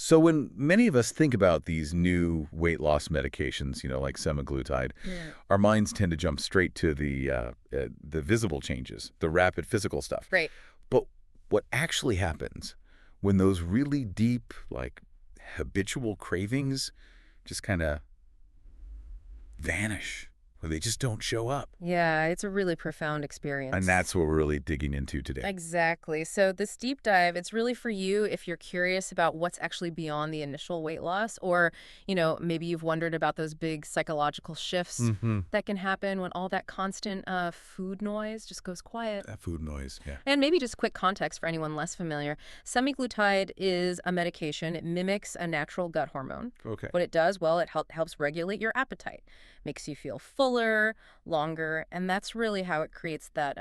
So when many of us think about these new weight loss medications, like semaglutide, Yeah. our minds tend to jump straight to the visible changes, the rapid physical stuff. Right. But what actually happens when those really deep, like habitual cravings just kind of vanish, or they just don't show up? Yeah, it's a really profound And experience. that's what we're really digging into today. Exactly. So this deep dive, it's really for you if you're curious about what's actually beyond the initial weight loss, or, maybe you've wondered about those big psychological shifts Mm-hmm. that can happen when all that constant food noise just goes quiet. That food noise, yeah. And maybe just quick context for anyone less familiar. Semaglutide is a medication. It mimics a natural gut hormone. Okay. What it does, well, it helps regulate your appetite, makes you feel fuller, longer, and that's really how it creates that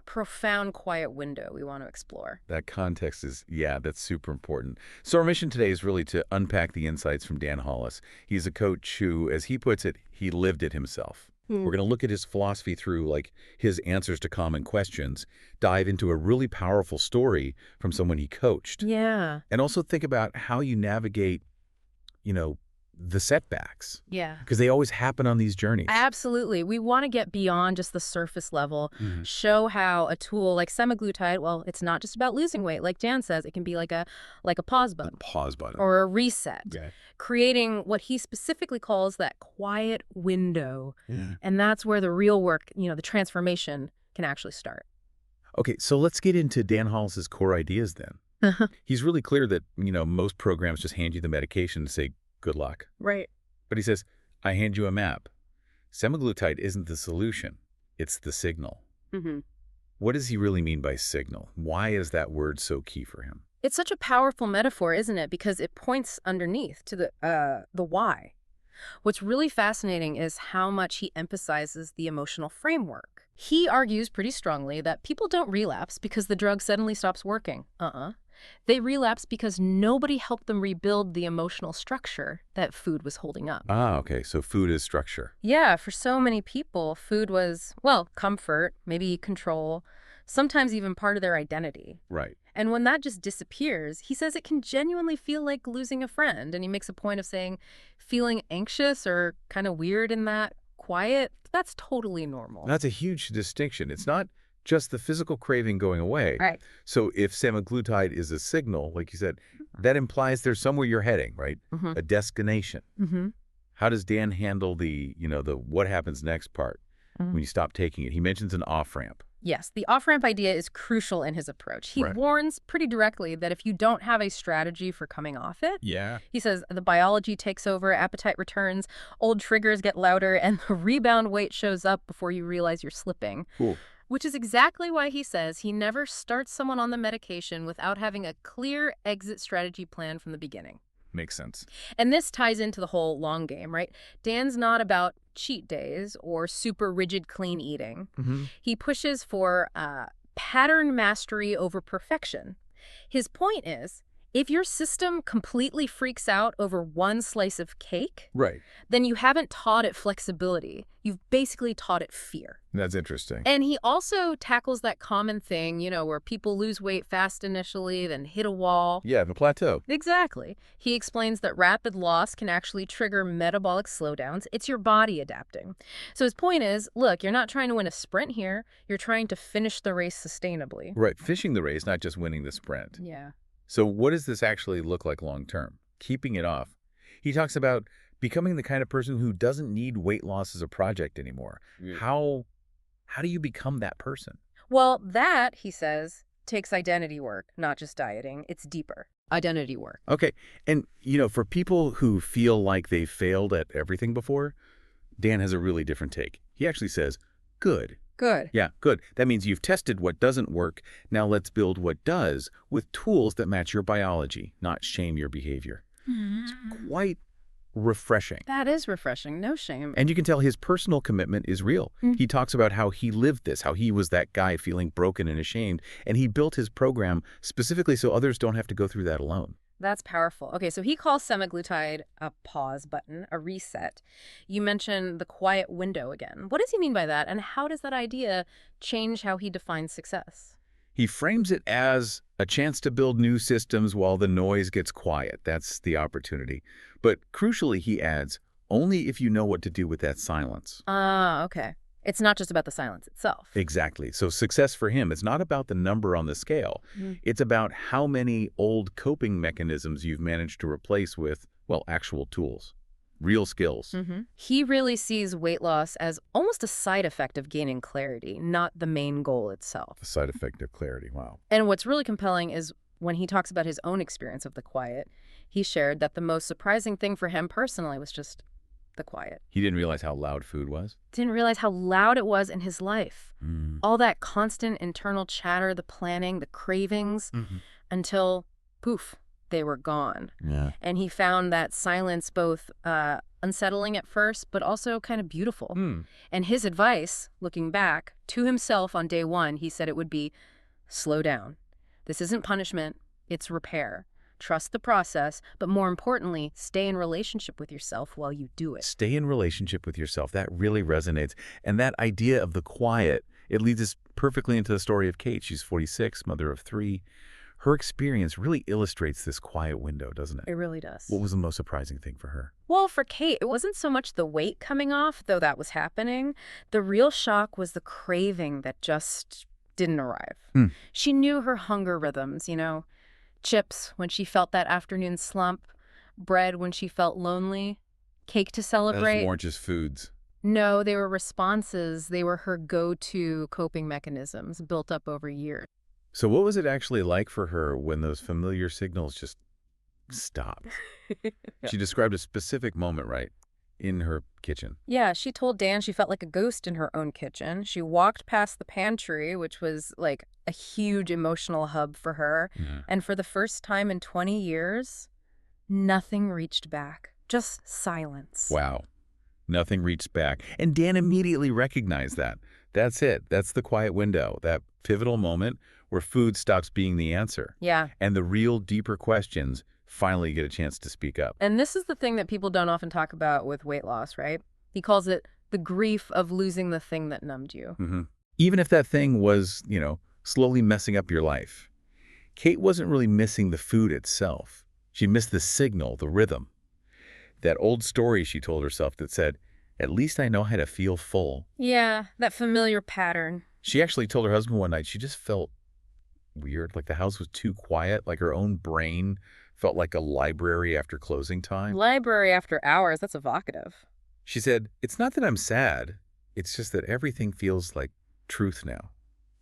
profound quiet window we want to explore. That context is, yeah, that's super important. So our mission today is really to unpack the insights from Dan Hollis. He's a coach who, as he puts it, he lived it himself. Hmm. We're going to look at his philosophy through, like, his answers to common questions, dive into a really powerful story from someone he coached, Yeah. and also think about how you navigate, you know, the setbacks, Yeah. because they always happen on these journeys. Absolutely. We want to get beyond just the surface level, Mhm. show how a tool like semaglutide, well, it's not just about losing weight. Like Dan says, it can be like a pause The button pause button. or a reset, Okay. creating what he specifically calls that quiet window. Yeah. And that's where the real work, the transformation can actually start. Okay, so let's get into Dan Hollis's core ideas then. He's really clear that, most programs just hand you the medication and say, good luck. Right. But he says, I hand you a map. Semaglutide isn't the solution. It's the signal. Mm-hmm. What does he really mean by signal? Why is that word so key for him? It's such a powerful metaphor, isn't it? Because it points underneath to the why. What's really fascinating is how much he emphasizes the emotional framework. He argues pretty strongly that people don't relapse because the drug suddenly stops working. They relapse because nobody helped them rebuild the emotional structure that food was holding up. Ah, okay, so food is structure. Yeah, for so many people, food was, well, comfort, maybe control, sometimes even part of their identity. Right. And when that just disappears, he says it can genuinely feel like losing a friend. And he makes a point of saying feeling anxious or kind of weird in that quiet, that's totally normal. That's a huge distinction. It's not just the physical craving going away. Right. So if semaglutide is a signal, like you said, that implies there's somewhere you're heading, right? Mm-hmm. A destination. Mm-hmm. How does Dan handle the what happens next part when you stop taking it? He mentions an off-ramp. Yes, the off-ramp idea is crucial in his approach. He Right. warns pretty directly that if you don't have a strategy for coming off it, Yeah. he says the biology takes over, appetite returns, old triggers get louder, and the rebound weight shows up before you realize you're slipping. Cool. Which is exactly why he says he never starts someone on the medication without having a clear exit strategy plan from the beginning. Makes sense. And this ties into the whole long game, right? Dan's not about cheat days or super rigid clean eating. Mm-hmm. He pushes for pattern mastery over perfection. His point is, if your system completely freaks out over one slice of cake, Right. then you haven't taught it flexibility. You've basically taught it fear. That's interesting. And he also tackles that common thing, where people lose weight fast initially, then hit a wall. Yeah, the plateau. Exactly. He explains that rapid loss can actually trigger metabolic slowdowns. It's your body adapting. So his point is, look, you're not trying to win a sprint here. You're trying to finish the race sustainably. Right. Finishing the race, not just winning the sprint. Yeah. So what does this actually look like long term? Keeping it off. He talks about becoming the kind of person who doesn't need weight loss as a project anymore. Yeah. How do you become that person? Well, that, he says, takes identity work, not just dieting. It's deeper. Identity work. Okay. And, for people who feel like they failed at everything before, Dan has a really different take. He actually says, good. Good. Yeah, good. That means you've tested what doesn't work. Now let's build what does with tools that match your biology, not shame your behavior. It's quite refreshing. That is refreshing. No shame. And you can tell his personal commitment is real. Mm. He talks about how he lived this, how he was that guy feeling broken and ashamed, and he built his program specifically so others don't have to go through that alone. That's powerful. Okay, so he calls semaglutide a pause button, a reset. You mentioned the quiet window again. What does he mean by that, and how does that idea change how he defines success? He frames it as a chance to build new systems while the noise gets quiet. That's the opportunity. But crucially, he adds, only if you know what to do with that silence. Ah, okay. It's not just about the silence itself. Exactly. So success for him is not about the number on the scale. Mhm. It's about how many old coping mechanisms you've managed to replace with, well, actual tools, real skills. He really sees weight loss as almost a side effect of gaining clarity, not the main goal itself. The side effect of clarity. Wow. And what's really compelling is when he talks about his own experience of the quiet, he shared that the most surprising thing for him personally was just the quiet. He didn't realize how loud food was? Didn't realize how loud it was in his life. Mm. All that constant internal chatter, the planning, the cravings, until, poof, they were gone. Yeah. And he found that silence both unsettling at first, but also kind of beautiful. And his advice, looking back, to himself on day one, he said it would be, slow down. This isn't punishment, it's repair. Trust the process, but more importantly, stay in relationship with yourself while you do it. Stay in relationship with yourself. That really resonates. And that idea of the quiet, it leads us perfectly into the story of Kate. She's 46, mother of 3. Her experience really illustrates this quiet window, doesn't it? It really does. What was the most surprising thing for her? Well, for Kate, it wasn't so much the weight coming off, though that was happening. The real shock was the craving that just didn't arrive. She knew her hunger rhythms, chips when she felt that afternoon slump, bread when she felt lonely, cake to celebrate. Those weren't just foods. No, they were responses. They were her go-to coping mechanisms built up over years. So what was it actually like for her when those familiar signals just stopped? She described a specific moment, right? In her kitchen. Yeah, she told Dan she felt like a ghost in her own kitchen. She walked past the pantry, which was like a huge emotional hub for her. And for the first time in 20 years, nothing reached back. Just silence. Wow. Nothing reached back. And Dan immediately recognized that. That's it. That's the quiet window, that pivotal moment where food stops being the answer. Yeah. And the real deeper questions finally get a chance to speak up. And this is the thing that people don't often talk about with weight loss, right? He calls it the grief of losing the thing that numbed you. Even if that thing was, slowly messing up your life. Kate wasn't really missing the food itself. She missed the signal, the rhythm. That old story she told herself that said, at least I know how to feel full. Yeah, that familiar pattern. She actually told her husband one night she just felt weird, like the house was too quiet, like her own brain felt like a library after closing time. Library after hours, that's evocative. She said, it's not that I'm sad, it's just that everything feels like truth now.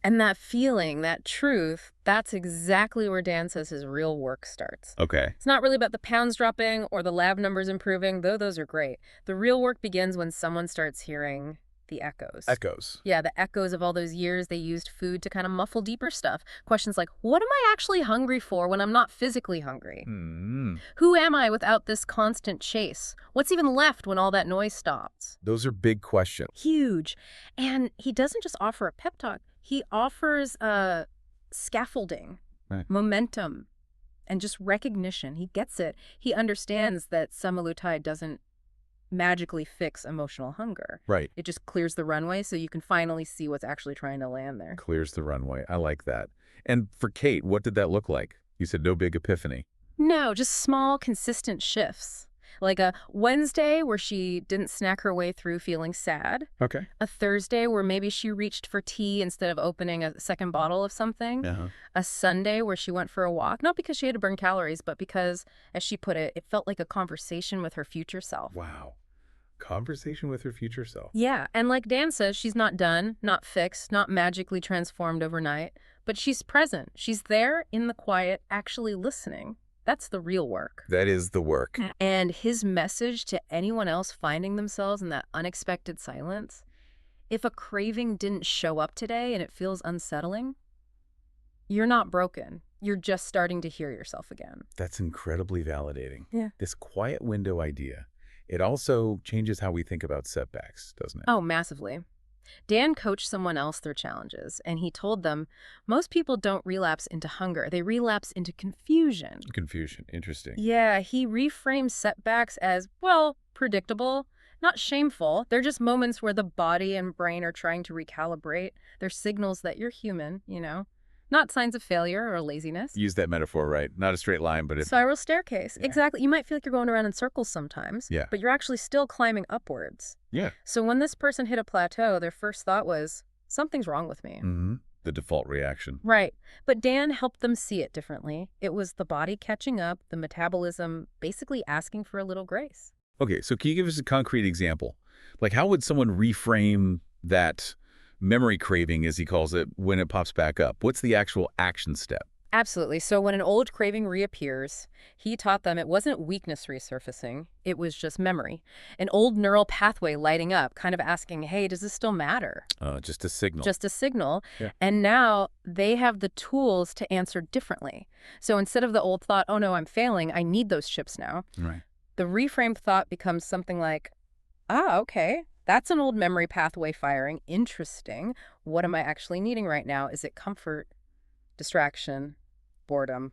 And that feeling, that truth, that's exactly where Dan says his real work starts. Okay. It's not really about the pounds dropping or the lab numbers improving, though those are great. The real work begins when someone starts hearing the echoes. Echoes. Yeah, the echoes of all those years they used food to kind of muffle deeper stuff. Questions like, what am I actually hungry for when I'm not physically hungry? Who am I without this constant chase? What's even left when all that noise stops? Those are big questions. Huge. And he doesn't just offer a pep talk. He offers scaffolding, momentum, and just recognition. He gets it. He understands that semaglutide doesn't magically fix emotional hunger. Right. It just clears the runway so you can finally see what's actually trying to land there. Clears the runway. I like that. And for Kate, what did that look like? You said no big epiphany. No, just small, consistent shifts. Like a Wednesday where she didn't snack her way through feeling sad. Okay. A Thursday where maybe she reached for tea instead of opening a second bottle of something. A Sunday where she went for a walk, not because she had to burn calories, but because, as she put it, it felt like a conversation with her future self. Wow. Conversation with her future self. Yeah, and like Dan says, she's not done, not fixed, not magically transformed overnight, but she's present. She's there in the quiet, actually listening. That's the real work. That is the work. And his message to anyone else finding themselves in that unexpected silence, if a craving didn't show up today and it feels unsettling, you're not broken. You're just starting to hear yourself again. That's incredibly validating. Yeah. This quiet window idea, it also changes how we think about setbacks, doesn't it? Oh, massively. Dan coached someone else through challenges, and he told them, most people don't relapse into hunger. They relapse into confusion. Confusion. Interesting. Yeah, he reframes setbacks as, well, predictable, not shameful. They're just moments where the body and brain are trying to recalibrate. They're signals that you're human, not signs of failure or laziness. Use that metaphor, right? Not a straight line, but if... Spiral staircase. Yeah. Exactly. You might feel like you're going around in circles sometimes, Yeah. but you're actually still climbing upwards. Yeah. So when this person hit a plateau, their first thought was, something's wrong with me. Mm-hmm. The default reaction. Right. But Dan helped them see it differently. It was the body catching up, the metabolism basically asking for a little grace. Okay, so can you give us a concrete example? Like, how would someone reframe that memory craving, as he calls it, when it pops back up? What's the actual action step? Absolutely. So when an old craving reappears, he taught them it wasn't weakness resurfacing, it was just memory. An old neural pathway lighting up, kind of asking, hey, does this still matter? Just a signal. Just a signal. Yeah. And now they have the tools to answer differently. So instead of the old thought, oh no, I'm failing, I need those chips now, Right. the reframed thought becomes something like, okay, that's an old memory pathway firing. Interesting. What am I actually needing right now? Is it comfort, distraction, boredom?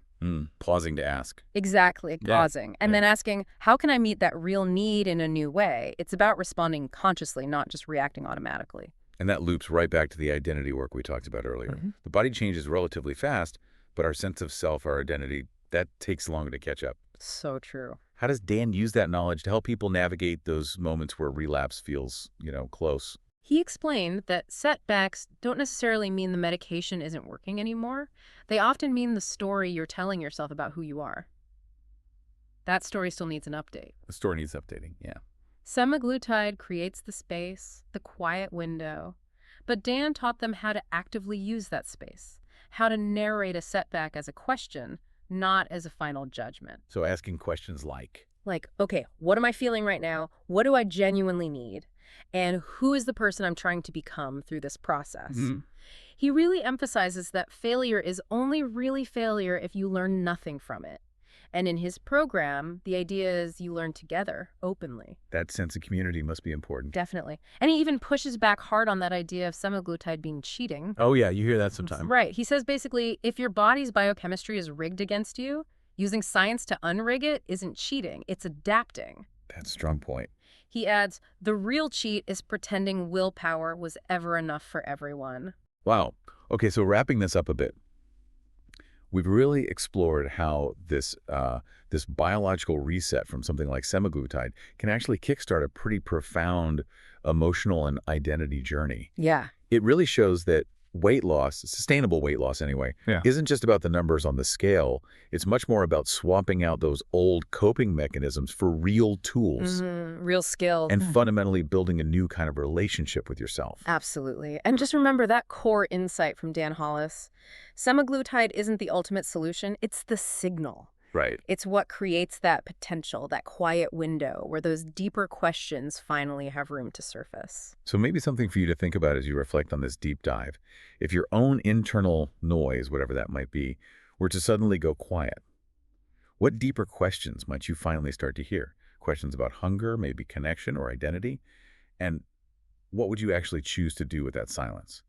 Pausing to ask. Exactly, Yeah. pausing. And Yeah. then asking, how can I meet that real need in a new way? It's about responding consciously, not just reacting automatically. And that loops right back to the identity work we talked about earlier. Mhm. The body changes relatively fast, but our sense of self, our identity, that takes longer to catch up. So true. How does Dan use that knowledge to help people navigate those moments where relapse feels, close? He explained that setbacks don't necessarily mean the medication isn't working anymore. They often mean the story you're telling yourself about who you are. That story still needs an update. The story needs updating, yeah. Semaglutide creates the space, the quiet window. But Dan taught them how to actively use that space, how to narrate a setback as a question, not as a final judgment. So asking questions like, Like, okay, what am I feeling right now? What do I genuinely need? And who is the person I'm trying to become through this process? He really emphasizes that failure is only really failure if you learn nothing from it. And in his program, the idea is you learn together, openly. that sense of community must be important. Definitely. And he even pushes back hard on that idea of semaglutide being cheating. Oh, yeah, you hear that sometimes. Right. He says basically, if your body's biochemistry is rigged against you, using science to unrig it isn't cheating, it's adapting. That's a strong point. He adds, the real cheat is pretending willpower was ever enough for everyone. Wow. Okay, so wrapping this up a bit, we've really explored how this biological reset from something like semaglutide can actually kickstart a pretty profound emotional and identity journey. Yeah. It really shows that weight loss, sustainable weight loss anyway, Yeah. isn't just about the numbers on the scale. It's much more about swapping out those old coping mechanisms for real tools Real skills. and fundamentally building a new kind of relationship with yourself. Absolutely. And just remember that core insight from Dan Hollis. Semaglutide isn't the ultimate solution, it's the signal. Right. It's what creates that potential, that quiet window where those deeper questions finally have room to surface. So maybe something for you to think about as you reflect on this deep dive. If your own internal noise, whatever that might be, were to suddenly go quiet, what deeper questions might you finally start to hear? Questions about hunger, maybe connection or identity? And what would you actually choose to do with that silence?